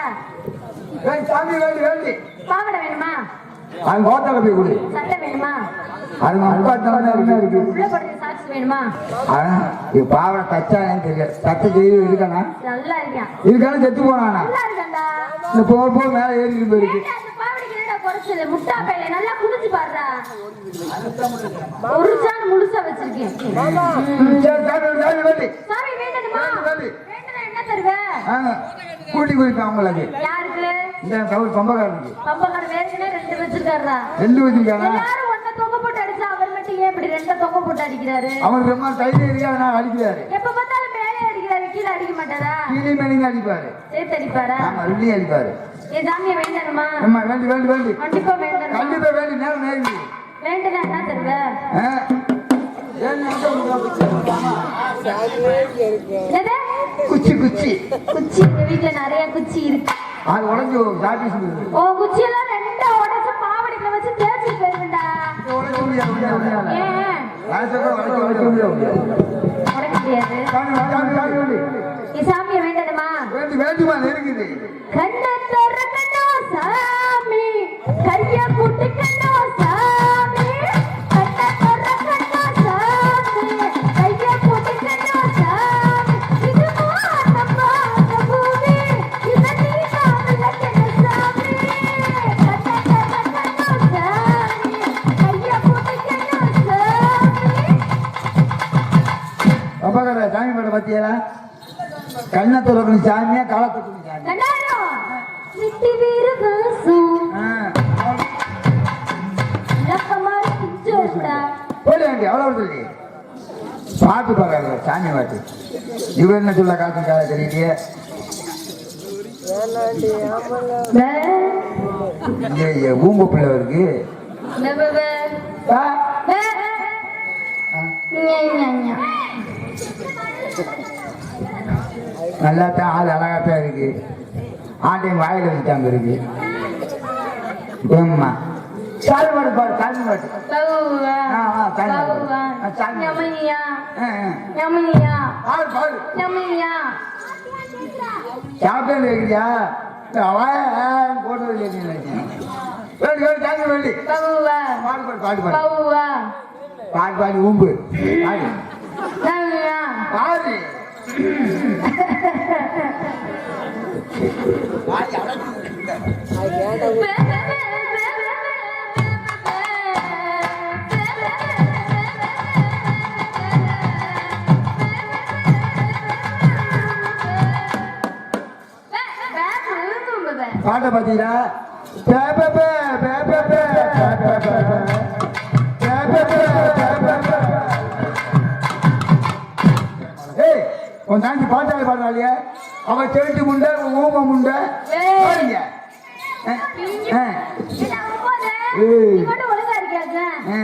சாமி வேண்டி பாவடை வேணுமா? அவங்க ஹோட்டல போய் கொடு. சட்டை வேணுமா? அது முக்காட்டு இருக்கு. உள்ள போடுறது சாக்ஸ் வேணுமா? பாவடை தச்சானு தெரியல. தச்ச செய்தி இருக்கானா? நல்லா இருக்கான். இருக்கானு செத்து போனானா? நல்லா இருக்கான்டா. இந்த போக மேல ஏறிட்டு போயிருக்கு. அந்த பாவடைக்கு என்னடா குறைச்சது? முட்டா பேலே நல்லா குடிச்சு பாருடா. ஒரு சான் முழுசா வச்சிருக்கேன். சாமி வேண்டணுமா? வேண்டனா என்ன தருவே? கூட்டி போயிருக்கான் அவங்களுக்கு. யாருக்கு? இந்த கவுர் பம்பகாரனுக்கு. பம்பகார வேறே ரெண்டு வச்சிருக்காரா? ரெண்டு வச்சிருக்கானா? எல்லாரும் ஒண்ண தொங்க போட்டு அடிச்சா அவர் மட்டும் ஏன் இப்படி ரெண்ட தொங்க போட்டு அடிக்கிறாரு? அவர் ரொம்ப கையில இருக்கானா அடிக்கிறாரு. எப்ப பார்த்தாலும் மேலே அடிக்கிறாரு, கீழே அடிக்க மாட்டாரா? கீழே மேலே அடிப்பாரு. சேர்த்து அடிப்பாரா? ஆமா உள்ளி அடிப்பாரு. என் சாமியை வேண்டணுமா? ஆமா வேண்டி கண்டிப்பா வேண்டணும். கண்டிப்பா வேண்டி நேரம் நேரம் வேண்டுனா என்ன தருவ? என்னது? குச்சி குச்சி எங்க வீட்டுல நிறைய குச்சி இருக்கு. அது உடஞ்சு சாப்பிட்டு ஓ குச்சி எல்லாம் ரெண்டா உடைச்சு பாவடிக்குள்ள வச்சு தேய்ச்சி போயிருந்தா. ஏன் உடைக்க முடியாது? என் சாமியை வேண்டணுமா? வேண்டுமா இருக்குது. கண்ணை திறக்கணும் சாமி, கைய கூட்டிக்கணும் சாமி. கண்ணை திறக்கணும் சாமி, கைய கூட்டிக்கணும் சாமி. இது மாத்த பூமி, இத நீ காமிக்கணும் சாமி. கண்ணை திறக்கணும் சாமி, கைய கூட்டிக்கணும் சாமி. அப்பா சாமி மேடம் பத்தியலா கண்ணை துறக்கணும் சாமியா காலை துறக்கணும் சாமி. கண்ணாரம் சிட்டி வீர வாசம் லக்கமாரி கிச்சோடா போட வேண்டிய அவ்வளவு சொல்லி பாட்டு பாடுறாங்க சாமி பாட்டு. இவர் என்ன சொல்ல காசுக்காக தெரியலையே. ஊம்ப பிள்ளை இருக்கு. நல்லாத்தான் ஆள் அழகாத்தான் இருக்கு. ஆட்டையும் வாயில வச்சுட்டாங்க இருக்கு. ஏம்மா சாமி பாட்டு பாடு. சாமி பாட்டு பாடு பாடு. சாப்பிட்டு வைக்கிறியா? போட்டது வேண்டி வேண்டி சாமி வேண்டி பாடு பாடு பாடு பாடு பாடு பாடு ஊம்பு பாடு பாடு. பாட்டை பார்த்தீங்களா? ஏய் உன் தாண்டி பாட்டாளி பாடுறாளிய அவன் செவிட்டு முண்டை ஊம முண்டை பாருங்க.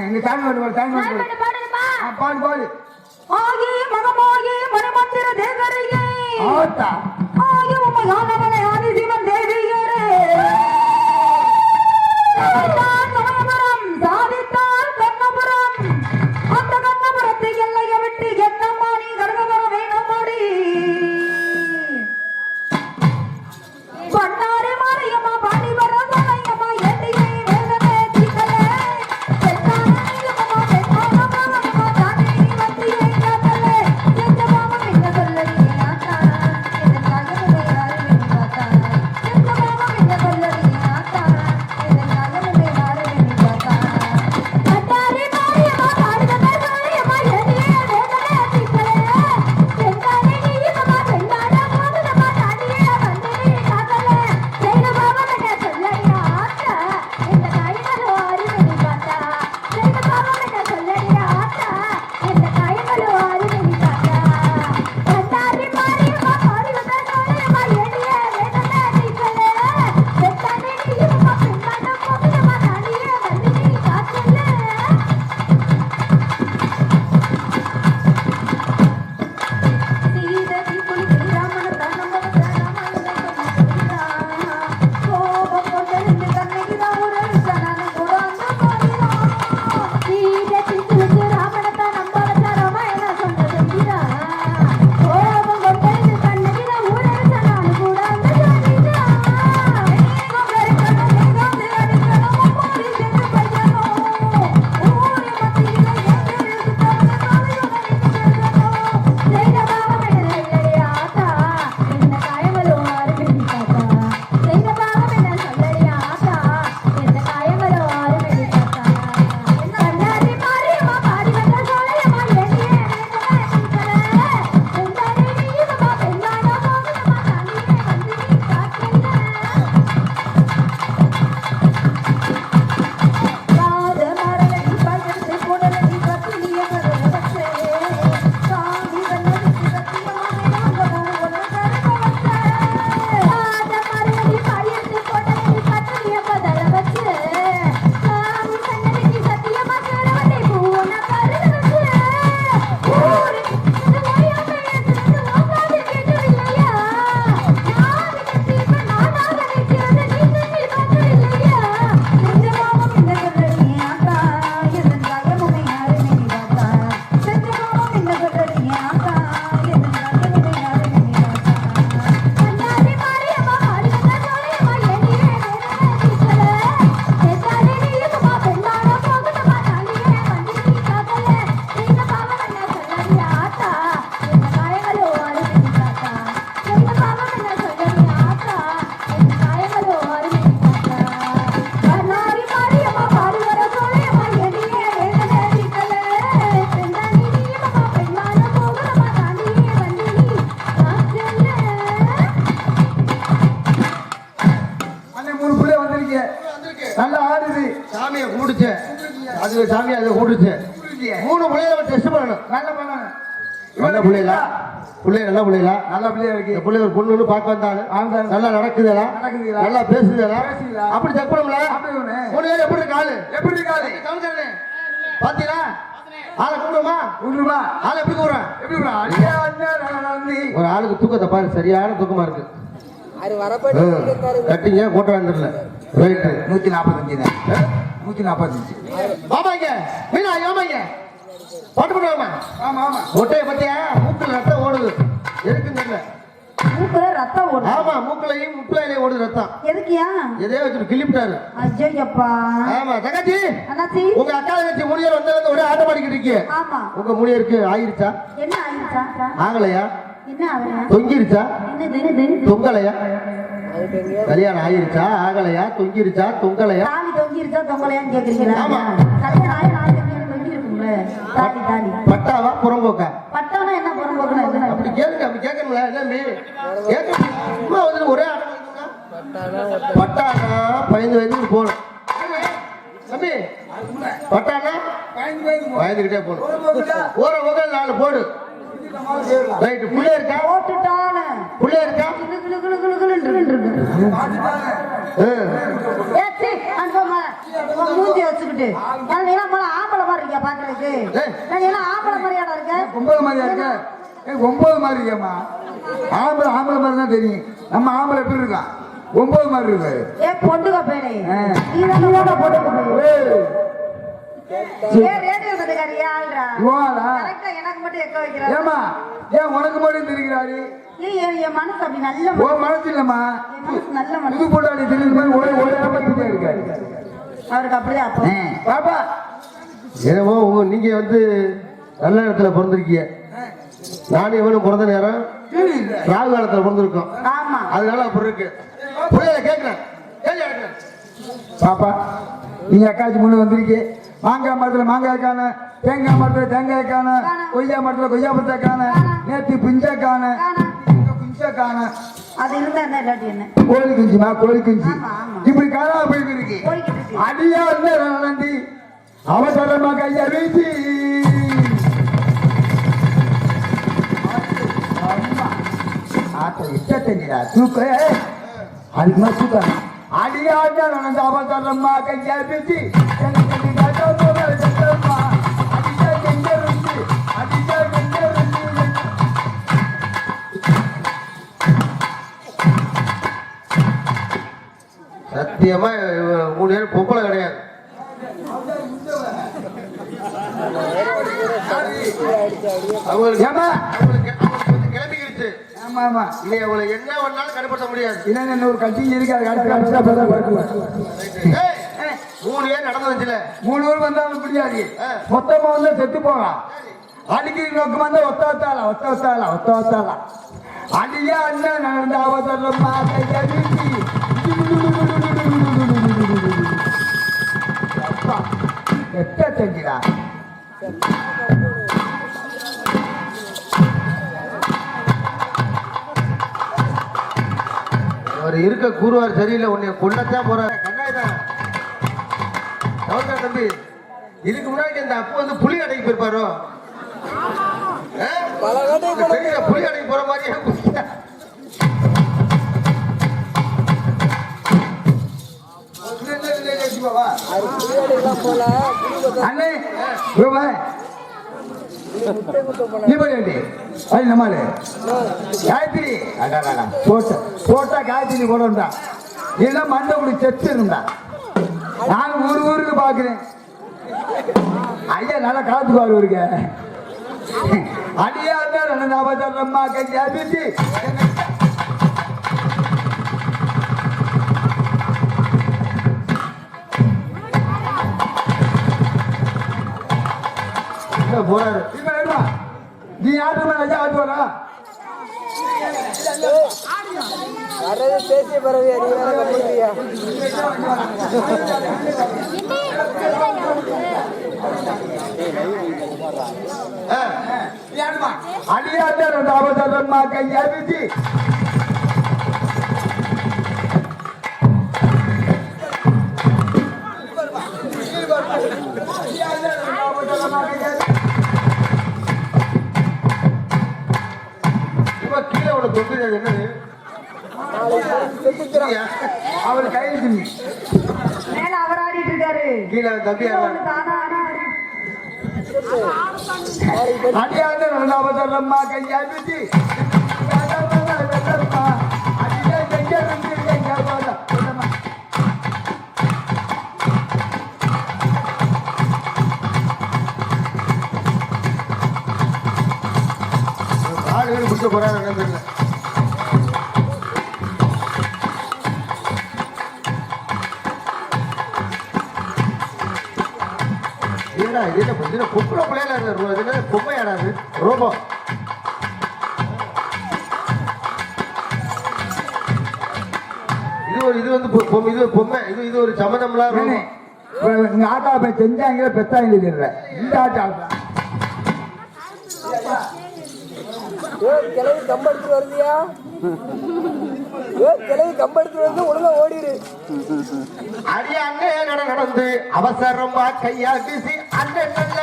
இங்க தாண்டி பாடு தாண்டி பாடு பாடு. ஆகி மகமாகி மனமந்திர தேவரையே ஆத்தா ஆகி உமையானவனை ஆதி சிவன் தேவியரே கமலபுரம் சாதித்தால் கண்ணபுரம் அந்த கண்ணபுரத்தை எல்லைய விட்டு என்னம்மா நீ கருகவர வேணமாடி பண்ணாரி மாரியம்மா பாடி வர தலையம்மா எட்டியை வேதமே தீக்கலே செத்தானம்மா பெண்ணானம்மா தானே வந்தியை காத்தலே செத்த மாமா என்ன சொல்லி ஆத்தா என்ன காகவே யாரு வந்திருக்கீங்க நல்லா ஆடுது சாமியை கூடுச்சு அது சாமி அதை கூடுச்சு 3 பிள்ளைகளை டெஸ்ட் பண்ணணும். நல்ல பண்ணணும் நல்ல பிள்ளைகளா நல்ல பிள்ளைகளா நல்ல பிள்ளையா இருக்கு இந்த பிள்ளை ஒரு பொண்ணு பார்க்க வந்தாலும் ஆமா. நல்லா நடக்குதுடா நடக்குதுடா. நல்லா பேசுதுடா பேசுதுடா. அப்படி செக் பண்ணல அப்படி ஒண்ணு. 3 பேர் எப்படி இருக்காரு எப்படி இருக்காது பாத்தீங்களா ஆளை கூடுமா உருவா ஆளை எப்படி கூடுறேன் எப்படி இருக்கா? அடியா அண்ணா நந்தி ஒரு ஆளுக்கு தூக்கத்தை பாரு சரியான தூக்கமா இருக்கு அது வரப்பட்டு கட்டிங்க கோட்டை வந்துடல ரைட்டு 145 தான் 145 ஆமாங்க மீனா ஆமாங்க பாட்டு பண்ணுவாமா ஆமா ஆமா மொட்டையை பத்தியா மூக்குல ரத்தம் ஓடுது எதுக்குன்னு தெரியல மூக்குல ரத்தம் ஓடும். ஆமா மூக்குலையும் முட்டையிலையும் ஓடுது ரத்தம் எதுக்குயா? எதையோ வச்சுட்டு கிளிப்பிட்டாரு ஐயோப்பா. ஆமா தங்கச்சி அண்ணாச்சி. உங்க அக்கா தங்கச்சி முனியர் வந்தது ஒரே ஆட்டம் ஆடிக்கிட்டு இருக்கீங்க ஆமா. உங்க முனியருக்கு ஆயிருச்சா என்ன ஆயிடுச்சா? ஆகலையா என்ன ஆகுது? தொங்கிருச்சா என்னது? தொங்கலையா கல்யாணம் ஆயிருச்சா ஆகலையா தொங்கிருச்சா தொங்கலையா தாலி தொங்கிருச்சா தொங்கலையான்னு கேக்குறீங்களா? ஆமா. கல்யாணம் ஆகி 4 பேர் தொங்கி இருக்கும்ல. தாலி. பட்டாவா புறம்போக்கா பட்டவனா என்ன புறம்போக்குனா? அப்படி கேளுங்க அப்படி கேட்கணும்ல என்ன கேட்க சும்மா வந்து ஒரே ஆட்டம் பட்டானா 15 வயதுக்கு போகணும் தம்பி பட்டானா பயந்துகிட்டே போகணும் ஓர உகல் 4 போடு ரைட்டு புள்ள இருக்கா போட்டுட்டானே. புள்ள இருக்கா ஏச்சி அன்பமா மூஞ்சி வச்சுக்கிட்டு நான் என்ன மல ஆம்பளை மாதிரி இருக்கியா பாக்குறதுக்கு? நான் என்ன ஆம்பளை மாதிரியாடா இருக்கேன்? 9 மாதிரியா இருக்க 9 மாதிரி இருக்கியம்மா ஆம்பளை மாதிரி தான் தெரியும் நம்ம ஆம்பளை எப்படி இருக்கான் 9 மாதிரி இருக்காரு ஏ பொண்டுக பேரே நீ தான் பொண்டுக ஏ ரேடியோ கட்டுக்காரியா ஆள்றா இவாளா கரெக்ட்டா எனக்கு மட்டும் எக்க வைக்கிறாரு. ஏமா ஏன் உனக்கு மட்டும் தெரிகிறாரு நீ என் மனசு அப்படி நல்ல ஓ மனசு இல்லம்மா என் மனசு நல்ல புது மனசு. போட்டாடி தெரியுது மாதிரி ஒரே ஏமாத்திட்டே இருக்காரு அவருக்கு அப்படியே அப்போ பாப்பா ஏனமோ நீங்க வந்து நல்ல இடத்துல பிறந்திருக்கீங்க நானும் இவனும் பிறந்த நேரம் ராகு காலத்துல பிறந்திருக்கோம் ஆமா. அதனால அப்படி இருக்கு புள்ளைய கேட்கிறேன் கேள்வி கேட்கிறேன் பாப்பா நீங்க அக்காச்சி முன்ன வந்திருக்கீங்க மாங்காய் மரத்துல மாங்காய் காண தேங்காய் மரத்துல தேங்காய் காண கொய்யா மரத்துல கொய்யா பழத்தை காண நேத்து பிஞ்ச காண பிஞ்ச காண அது இருந்தா என்ன இல்லாட்டி என்ன கோழி குஞ்சுமா கோழி குஞ்சு ஆமா, ஆமா. இப்படி காணாம போயிட்டு இருக்கு போய்கிட்டு இருக்கு. அடியா நடந்தி அவசரமா கைய வீசி இஷ்டத்தா தூக்க அதுக்கு மாதிரி தூக்க அடியா நடந்த அவசரமா கைய வீசி சத்தியமா 3 பேரும் பொம்பளை கிடையாது அவங்களுக்கு ஏமா வந்து கிளம்பிக்கிடுச்சு ஆமா ஆமா நீ அவளை என்ன வேணாலும் கட்டுப்படுத்த முடியாது என்ன ஒரு கட்சி இருக்காது அடுத்த ஏய், 3 பேர் நடந்து வந்துச்சுல 3 பேர் வந்தாலும் முடியாது மொத்தமா வந்து செத்து போகலாம் அடிக்கடி நோக்கமா இருந்தா ஒத்த அடியா அண்ணன் நடந்த அவசரமா எட்ட செஞ்சிடா அவர் இருக்க கூறுவார் சரியில்லை உன்னை கொல்லத்தான் போறாரு தம்பி இதுக்கு முன்னாடி இந்த அப்பா வந்து புலி அடைக்கு போயிருப்பாரோ தெரியல புலி அடைக்கு போற மாதிரியே அண்ணே காயத்ரி போட்டா காயத்ரி போடா இல்ல மண்டபடி செத்து இருந்தா நான் ஊருக்கு பாக்குறேன் ஐயா நல்லா காத்துக்குவாரு இருக்கு அடியா அம்மா கையா பிச்சு போறாரு நீ யாரு ஐயா ஆட்டுவாரா வர்றது பேசிய பிறகு நீ வேற கம்பெனியா அடியாட்ட அவசரமா கையா பிச்சு தொங்குது அது என்னது அவர் கையில் துணி மேல அவர் ஆடிட்டு இருக்காரு கீழே தம்பி ஒண்ணு தானா ஆடி அடியாத நவதரம்மா கையா பிடி அடியே எங்க வந்து எங்க போதா ஆடு வீடு முடிச்ச போறாங்க தெரியல என்னடா இதுல கொஞ்சம் குப்புற பிள்ளைல பொம்மையாடாது ரோபோ இது வந்து இது பொம்மை இது ஒரு சம்மந்தம்லாம் ரோபோ எங்க ஆட்டா போய் செஞ்சாங்க பெத்தாங்க தெரியல இந்த ஆட்டா கிளவி கம்பெடுத்து வருதியா கிளவி கம்பெடுத்து வந்து ஒழுங்கா ஓடிடு அடி அண்ணே நடந்து அவசரமா கையா வீசி அண்ணன் நல்ல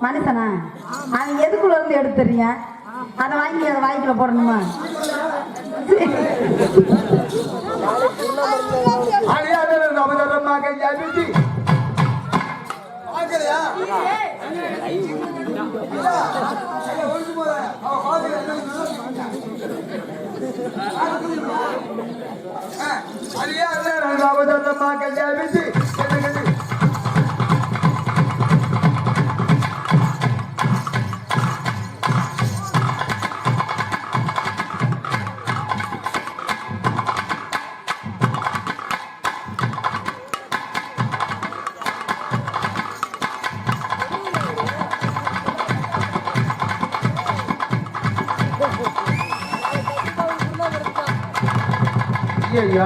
மனுஷனா அவன் எதுக்குள்ள இருந்து எடுத்துறீங்க அதை வாங்கி அதை வாய்க்குள்ள போடணுமா அடியாத நவதரம்மா கையா பிடி பாக்கலையா அடியாத நவதரம்மா கையா பிடி ஐயா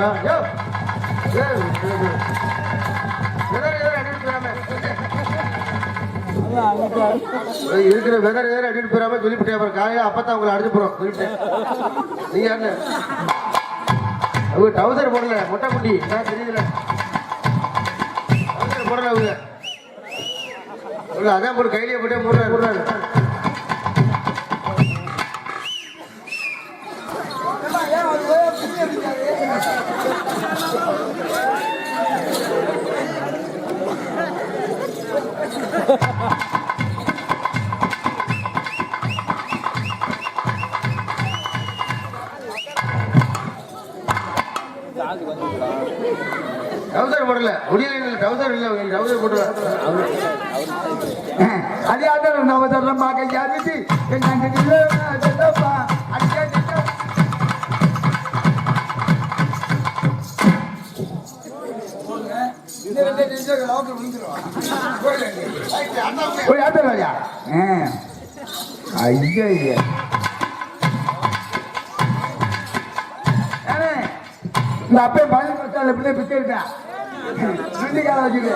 இருக்கிற வெதர் ஏதாவது அடிட்டு போறாம சொல்லிவிட்டேன் அப்புறம் காலையில அப்பதான் உங்களை அடிச்சு போறோம் சொல்லிட்டேன் நீங்க யாருன்னு அவங்க டவுசர் போடல மொட்டை குட்டி நான் தெரியல டவுசர் போடல அவங்க அதான் போட்டு கையிலேயே போட்டே மூடுறாரு டவுசர் போடல முடியல டவுசர் இல்ல டவுசர் போட்டுருவாங்க அடியாத நவதரம்மா கையா பிடி போய் ஆத்தலையா ஐயா இந்த அப்பே பழனி பச்சால பிள்ளை பிச்சைட்டேன் ரெண்டு காலம் வச்சுக்க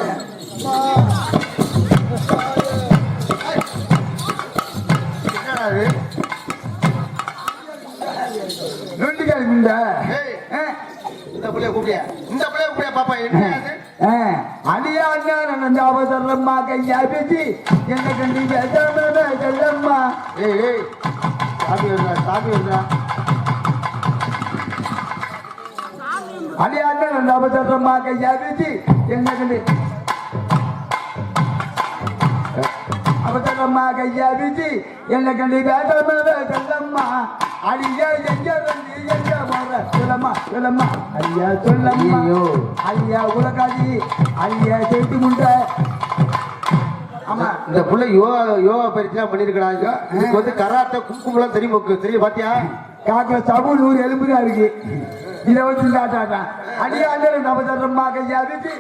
ரெண்டு காலம் இந்த பிள்ளைய கூப்பிடியா பாப்பா என்ன அடியா நந்த அவசரம்மா கையா பேசி என்ன கண்டி செல்லம்மா ஏய் சாமி வருதா அடியா நந்த அவசரம்மா கையா பேசி என்ன கண்டி அவசரம்மா கையா பேசி என்ன கண்டி செல்லம்மா அடியா எங்க சொல்லம்மா சொல்லம்மா ஐயா சொல்லம்மா ஐயா உலகாதி ஐயா சேர்த்து முண்ட ஆமா இந்த புள்ள யோகா பயிற்சிலாம் பண்ணிருக்கா இதுக்கு வந்து கராத்தே குங்குமம் தெரியும் பாத்தியா காக்குல சபு 100 எலும்புதான் இருக்கு இதை வச்சு காட்டாட்டான் அடியா நவசரம்மா கையா வச்சு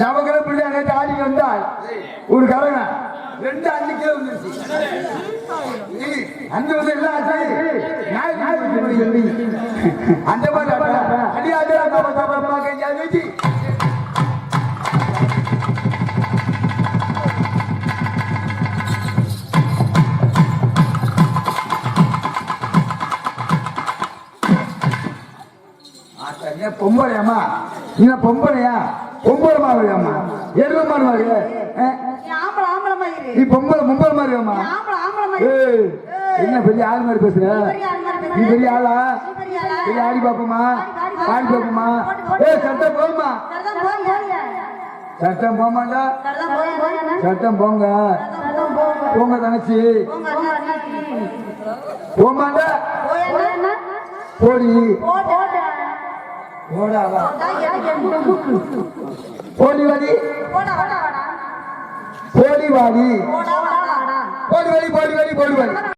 நமக்கு பிள்ளை நேற்று ஆடி வந்தால் ஒரு கரங்க 2-5 கிலோ வந்துருச்சு அந்த வந்து எல்லாம் ஆச்சு அந்த மாதிரி அடியாத சாப்பிட எங்கேயாவது வச்சு பொம்பளையாமா நீ பொம்பளையா பொம்பளை மாதிரியாமா எருவ மாதிரி ஆம்பளை ஆம்பளை மாதிரி நீ பொம்பளை மாதிரியாமா ஆம்பளை ஆம்பளை மாதிரி ஏய் என்ன பெரிய ஆள் மாதிரி பேசுற நீ பெரிய ஆளா பெரிய ஆளா? பெரிய ஆடி பாப்பமா ஆடி பாப்பமா ஏய் சட்டம் போமா சரதம் போய் சட்டம் போமாண்டா சரதம் போய் சட்டம் போங்க சரதம் போய் போங்க தங்கச்சி உங்க அண்ணா போமாண்டா போய் என்ன போடி போடா போடாவா போடா போடி வாடி போடா போடி வாடி போடா வாடா போடி வாடி போடி வாடி போடி வாடி